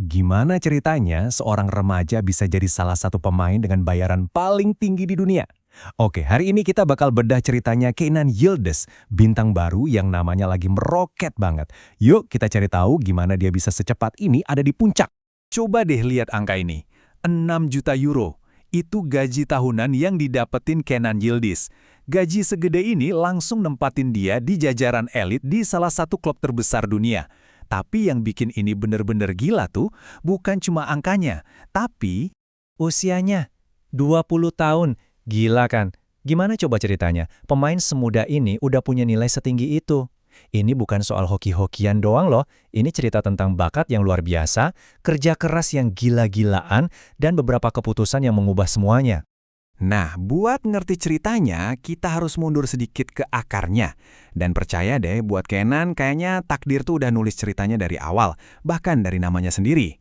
Gimana ceritanya seorang remaja bisa jadi salah satu pemain dengan bayaran paling tinggi di dunia? Oke, hari ini kita bakal bedah ceritanya Kenan Yildiz, bintang baru yang namanya lagi meroket banget. Yuk kita cari tahu gimana dia bisa secepat ini ada di puncak. Coba deh lihat angka ini, 6 juta euro. Itu gaji tahunan yang didapetin Kenan Yildiz. Gaji segede ini langsung nempatin dia di jajaran elit di salah satu klub terbesar dunia. Tapi yang bikin ini bener-bener gila tuh, bukan cuma angkanya, tapi Usianya 20 tahun. Gila kan? Gimana coba ceritanya? Pemain semuda ini udah punya nilai setinggi itu. Ini bukan soal hoki-hokian doang loh. Ini cerita tentang bakat yang luar biasa, kerja keras yang gila-gilaan, dan beberapa keputusan yang mengubah semuanya. Nah, buat ngerti ceritanya, kita harus mundur sedikit ke akarnya. Dan percaya deh, buat Kenan kayaknya takdir tuh udah nulis ceritanya dari awal, bahkan dari namanya sendiri.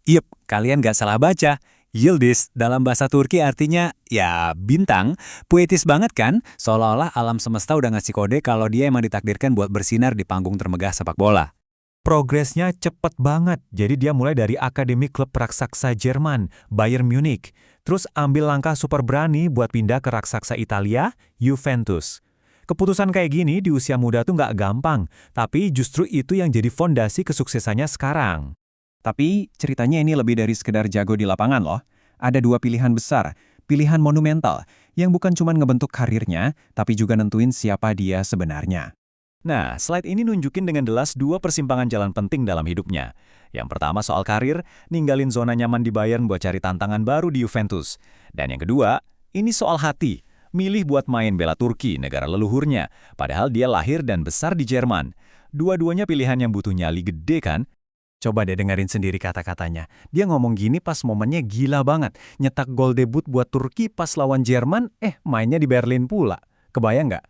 Yup, kalian gak salah baca. Yildiz dalam bahasa Turki artinya, ya bintang. Puitis banget kan? Seolah-olah alam semesta udah ngasih kode kalau dia emang ditakdirkan buat bersinar di panggung termegah sepak bola. Progresnya cepet banget, jadi dia mulai dari akademi klub raksasa Jerman, Bayern Munich, terus ambil langkah super berani buat pindah ke raksasa Italia, Juventus. Keputusan kayak gini di usia muda tuh nggak gampang, tapi justru itu yang jadi fondasi kesuksesannya sekarang. Tapi ceritanya ini lebih dari sekedar jago di lapangan loh. Ada dua pilihan besar, pilihan monumental, yang bukan cuma ngebentuk karirnya, tapi juga nentuin siapa dia sebenarnya. Nah, slide ini nunjukin dengan jelas dua persimpangan jalan penting dalam hidupnya. Yang pertama soal karir, ninggalin zona nyaman di Bayern buat cari tantangan baru di Juventus. Dan yang kedua, ini soal hati, milih buat main bela Turki, negara leluhurnya, padahal dia lahir dan besar di Jerman. Dua-duanya pilihan yang butuh nyali gede kan? Coba deh dengerin sendiri kata-katanya. Dia ngomong gini pas momennya gila banget. Nyetak gol debut buat Turki pas lawan Jerman, mainnya di Berlin pula. Kebayang nggak?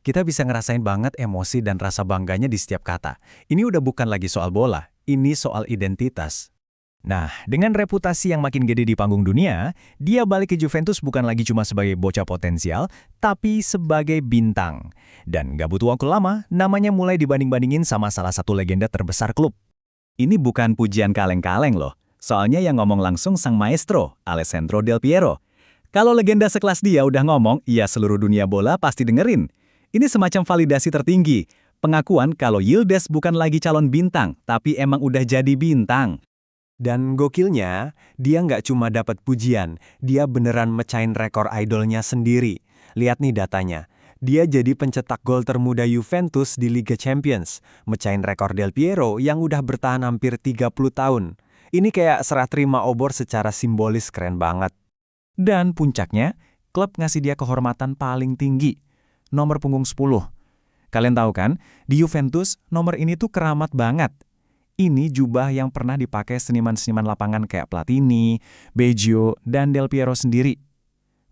Kita bisa ngerasain banget emosi dan rasa bangganya di setiap kata. Ini udah bukan lagi soal bola, ini soal identitas. Nah, dengan reputasi yang makin gede di panggung dunia, dia balik ke Juventus bukan lagi cuma sebagai bocah potensial, tapi sebagai bintang. Dan gak butuh waktu lama, namanya mulai dibanding-bandingin sama salah satu legenda terbesar klub. Ini bukan pujian kaleng-kaleng loh, soalnya yang ngomong langsung sang maestro, Alessandro Del Piero. Kalau legenda sekelas dia udah ngomong, ya seluruh dunia bola pasti dengerin. Ini semacam validasi tertinggi, pengakuan kalau Yildiz bukan lagi calon bintang, tapi emang udah jadi bintang. Dan gokilnya, dia nggak cuma dapat pujian, dia beneran mecahin rekor idolnya sendiri. Lihat nih datanya. Dia jadi pencetak gol termuda Juventus di Liga Champions, mecahin rekor Del Piero yang udah bertahan hampir 30 tahun. Ini kayak serah terima obor secara simbolis, keren banget. Dan puncaknya, klub ngasih dia kehormatan paling tinggi, nomor punggung 10. Kalian tahu kan, di Juventus nomor ini tuh keramat banget. Ini jubah yang pernah dipakai seniman-seniman lapangan kayak Platini, Baggio, dan Del Piero sendiri.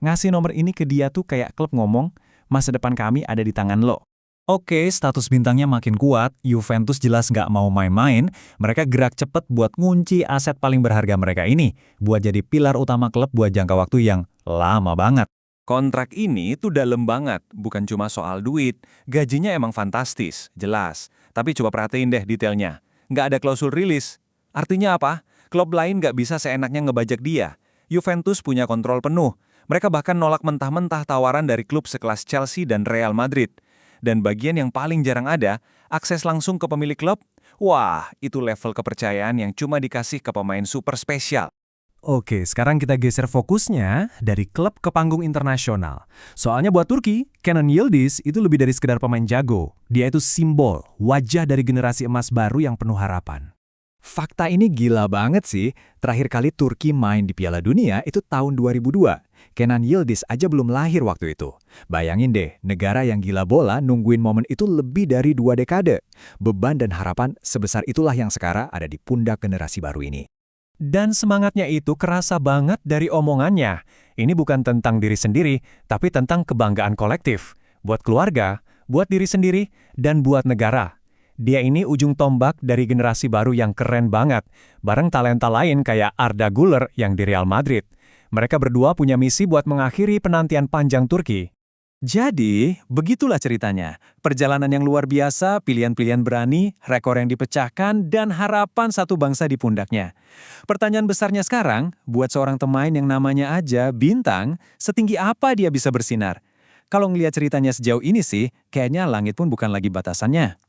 Ngasih nomor ini ke dia tuh kayak klub ngomong, masa depan kami ada di tangan lo. Oke, status bintangnya makin kuat, Juventus jelas nggak mau main-main, mereka gerak cepet buat ngunci aset paling berharga mereka ini, buat jadi pilar utama klub buat jangka waktu yang lama banget. Kontrak ini tuh dalam banget, bukan cuma soal duit, gajinya emang fantastis, jelas. Tapi coba perhatiin deh detailnya, nggak ada klausul rilis. Artinya apa? Klub lain nggak bisa seenaknya ngebajak dia. Juventus punya kontrol penuh, mereka bahkan nolak mentah-mentah tawaran dari klub sekelas Chelsea dan Real Madrid. Dan bagian yang paling jarang ada, akses langsung ke pemilik klub, wah itu level kepercayaan yang cuma dikasih ke pemain super spesial. Oke, sekarang kita geser fokusnya dari klub ke panggung internasional. Soalnya buat Turki, Kenan Yildiz itu lebih dari sekedar pemain jago. Dia itu simbol, wajah dari generasi emas baru yang penuh harapan. Fakta ini gila banget sih. Terakhir kali Turki main di Piala Dunia itu tahun 2002. Kenan Yildiz aja belum lahir waktu itu. Bayangin deh, negara yang gila bola nungguin momen itu lebih dari 2 dekade. Beban dan harapan sebesar itulah yang sekarang ada di pundak generasi baru ini. Dan semangatnya itu kerasa banget dari omongannya. Ini bukan tentang diri sendiri, tapi tentang kebanggaan kolektif. Buat keluarga, buat diri sendiri, dan buat negara. Dia ini ujung tombak dari generasi baru yang keren banget, bareng talenta lain kayak Arda Güler yang di Real Madrid. Mereka berdua punya misi buat mengakhiri penantian panjang Turki. Jadi, begitulah ceritanya. Perjalanan yang luar biasa, pilihan-pilihan berani, rekor yang dipecahkan, dan harapan satu bangsa di pundaknya. Pertanyaan besarnya sekarang, buat seorang pemain yang namanya aja bintang, setinggi apa dia bisa bersinar? Kalau ngelihat ceritanya sejauh ini sih, kayaknya langit pun bukan lagi batasannya.